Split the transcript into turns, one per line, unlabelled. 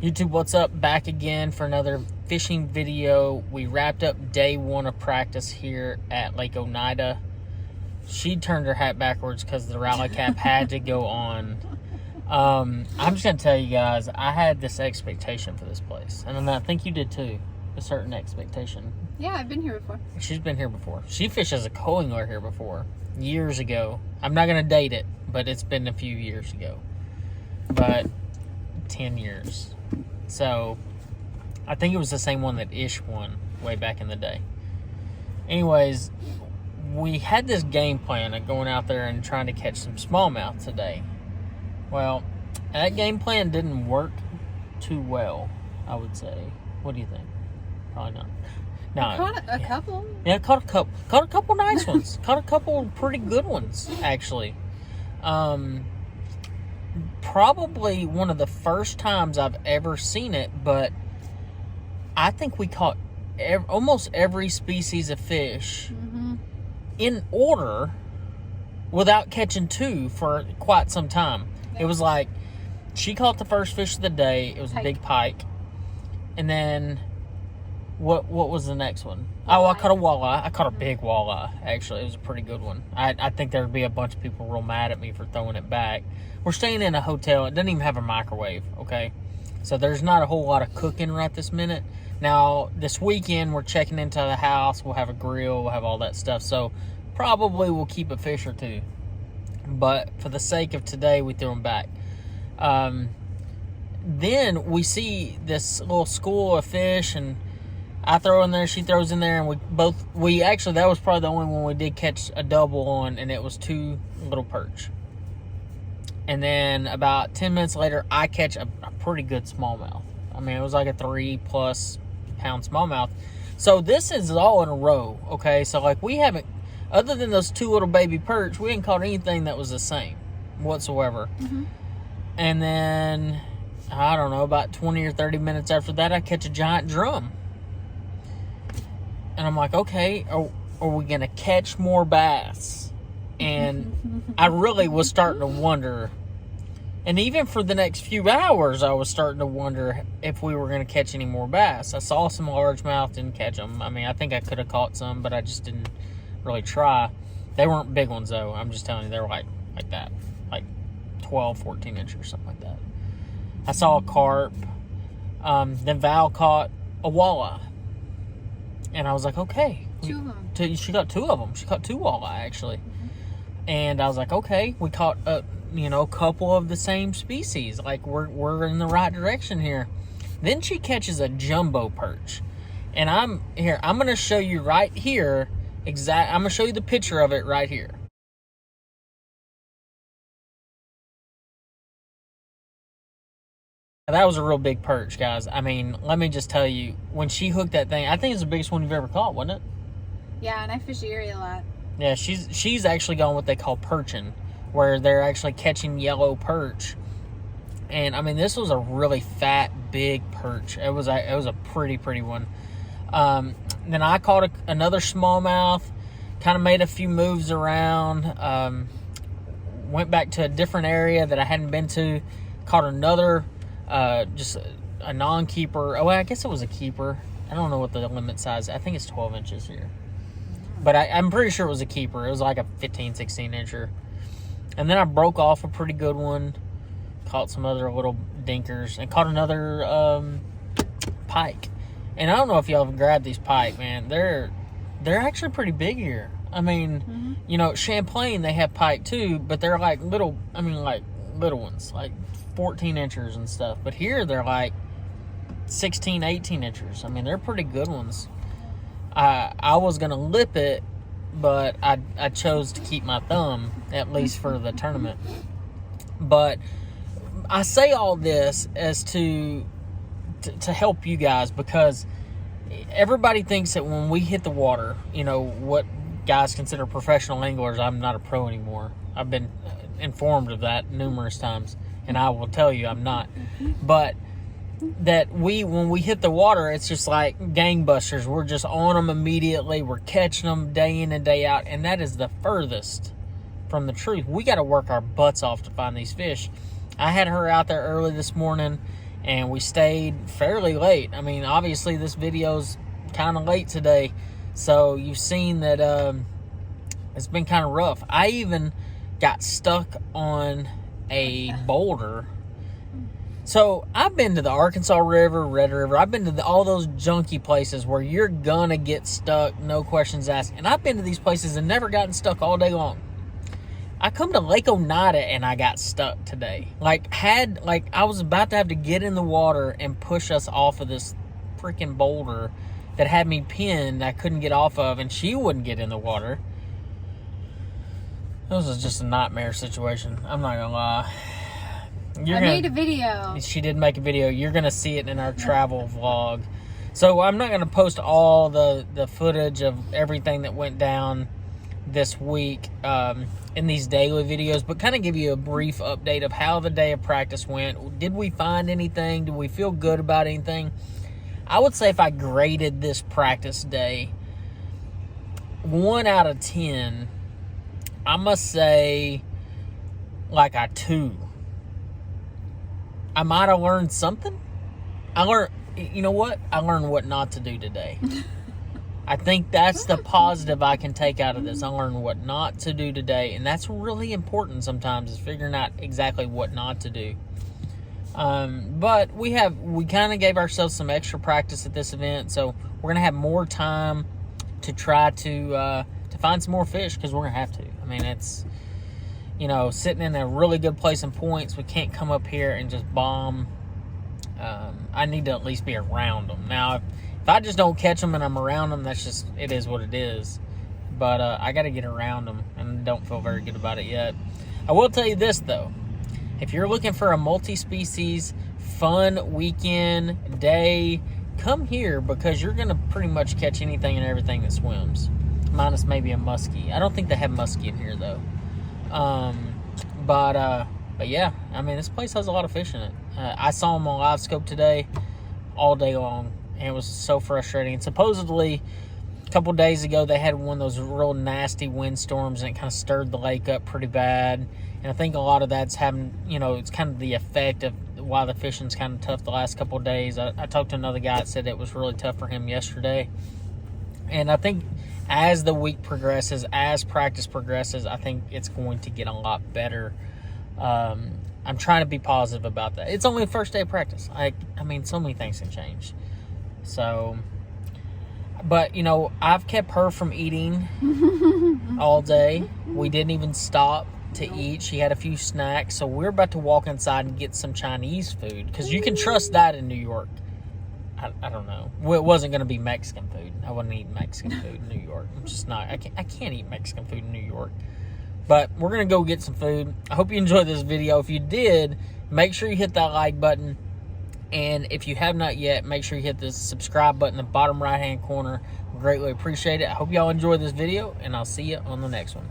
YouTube, what's up? Back again for another fishing video. We wrapped up day one of practice here at Lake Oneida. She turned her hat backwards because the rally cap had to go on. I'm just going to tell you guys, I had this expectation for this place. And I think you did too. A certain expectation.
Yeah, I've been here before.
She's been here before. She fished as a co-angler here before. Years ago. I'm not going to date it, but it's been a few years ago. But 10 years. So, I think it was the same one that Ish won way back in the day. Anyways, we had this game plan of going out there and trying to catch some smallmouth today. Well, that game plan didn't work too well, I would say. What do you think? Probably not. No,
caught a couple.
Yeah, caught a couple nice ones. Caught a couple pretty good ones, actually. Probably one of the first times I've ever seen it, but I think we caught almost every species of fish in order without catching two for quite some time. Yeah. It was like she caught the first fish of the day. It was a big pike. And then what was the next one? Oh, I caught a walleye. I caught a big walleye, actually. It was a pretty good one. I think there would be a bunch of people real mad at me for throwing it back. We're staying in a hotel. It doesn't even have a microwave, okay? So there's not a whole lot of cooking right this minute. Now, this weekend, we're checking into the house. We'll have a grill. We'll have all that stuff. So probably we'll keep a fish or two. But for the sake of today, we threw them back. Then we see this little school of fish, and I throw in there, she throws in there, and we actually, that was probably the only one we did catch a double on, and it was two little perch. And then about 10 minutes later, I catch a pretty good smallmouth. I mean, it was like a 3+ pound smallmouth. So this is all in a row, okay? So like we haven't, other than those two little baby perch, we didn't caught anything that was the same whatsoever. And then, I don't know, about 20 or 30 minutes after that, I catch a giant drum. And I'm like, okay, are we going to catch more bass? And I really was starting to wonder. And even for the next few hours, I was starting to wonder if we were going to catch any more bass. I saw some largemouth, didn't catch them. I mean, I think I could have caught some, but I just didn't really try. They weren't big ones, though. I'm just telling you, they were like that. Like 12, 14 inches, something like that. I saw a carp. Then Val caught a walleye. And I was like, okay.
Two of them.
She got two of them. She caught two walleye, actually. And I was like, okay, we caught a couple of the same species. Like, we're in the right direction here. Then she catches a jumbo perch. And I'm going to show you right here, I'm going to show you the picture of it right here. That was a real big perch, guys. I mean, let me just tell you, when she hooked that thing, I think it's the biggest one you've ever caught, wasn't it?
Yeah, and I fish the area a lot.
Yeah, she's actually gone what they call perching, where they're actually catching yellow perch. And I mean, this was a really fat, big perch. It was a pretty one. Then I caught another smallmouth, kind of made a few moves around, went back to a different area that I hadn't been to, caught another, just a non-keeper. Oh, I guess it was a keeper. I don't know what the limit size. I think it's 12 inches here. But I'm pretty sure it was a keeper. It was like a 15, 16 incher. And then I broke off a pretty good one. Caught some other little dinkers. And caught another pike. And I don't know if y'all have grabbed these pike, man. They're actually pretty big here. I mean, Champlain, they have pike too. But they're like little ones. Like 14 inches and stuff. But here they're like 16, 18 inches. I mean, they're pretty good ones. I was going to lip it, but I chose to keep my thumb, at least for the tournament. But I say all this as to help you guys, because everybody thinks that when we hit the water, what guys consider professional anglers, I'm not a pro anymore. I've been informed of that numerous times, and I will tell you I'm not. But that when we hit the water, it's just like gangbusters. We're just on them immediately. We're catching them day in and day out, and that is the furthest from the truth. We got to work our butts off to find these fish. I had her out there early this morning, and we stayed fairly late. I mean, obviously this video's kind of late today, so you've seen that it's been kind of rough. I even got stuck on a boulder. So I've been to the Arkansas River, Red River. I've been to all those junky places where you're gonna get stuck, no questions asked. And I've been to these places and never gotten stuck all day long. I come to Lake Oneida and I got stuck today. I was about to have to get in the water and push us off of this freaking boulder that had me pinned. I couldn't get off of, and she wouldn't get in the water. This was just a nightmare situation. I'm not gonna lie.
I made a video.
She did make a video. You're going to see it in our travel vlog. So I'm not going to post all the footage of everything that went down this week in these daily videos, but kind of give you a brief update of how the day of practice went. Did we find anything? Did we feel good about anything? I would say if I graded this practice day 1 out of 10, I must say like a 2. I might have learned something. You know what? I learned what not to do today. I think that's the positive I can take out of this. I learned what not to do today, and that's really important sometimes, is figuring out exactly what not to do. But we kind of gave ourselves some extra practice at this event, so we're gonna have more time to try to find some more fish, because we're gonna have to. I mean, it's, you know, sitting in a really good place in points. We can't come up here and just bomb. I need to at least be around them. Now, if I just don't catch them and I'm around them, it is what it is. But I got to get around them, and don't feel very good about it yet. I will tell you this, though. If you're looking for a multi-species, fun weekend, day, come here, because you're going to pretty much catch anything and everything that swims. Minus maybe a muskie. I don't think they have muskie in here, though. But yeah, I mean, this place has a lot of fish in it. I saw them on live scope today all day long, and it was so frustrating. And supposedly a couple days ago they had one of those real nasty windstorms, and it kind of stirred the lake up pretty bad. And I think a lot of that's having, you know, it's kind of the effect of why the fishing's kind of tough the last couple of days. I talked to another guy that said it was really tough for him yesterday. And I think as the week progresses, as practice progresses, I think it's going to get a lot better. I'm trying to be positive about that. It's only the first day of practice. I mean, so many things can change. So, but, you know, I've kept her from eating all day. We didn't even stop to eat. She had a few snacks. So we're about to walk inside and get some Chinese food, because you can trust that in New York. I don't know. Well, it wasn't going to be Mexican food. I wouldn't eat Mexican food in New York. I'm just not. I can't eat Mexican food in New York. But we're going to go get some food. I hope you enjoyed this video. If you did, make sure you hit that like button. And if you have not yet, make sure you hit the subscribe button in the bottom right-hand corner. Greatly appreciate it. I hope y'all enjoyed this video, and I'll see you on the next one.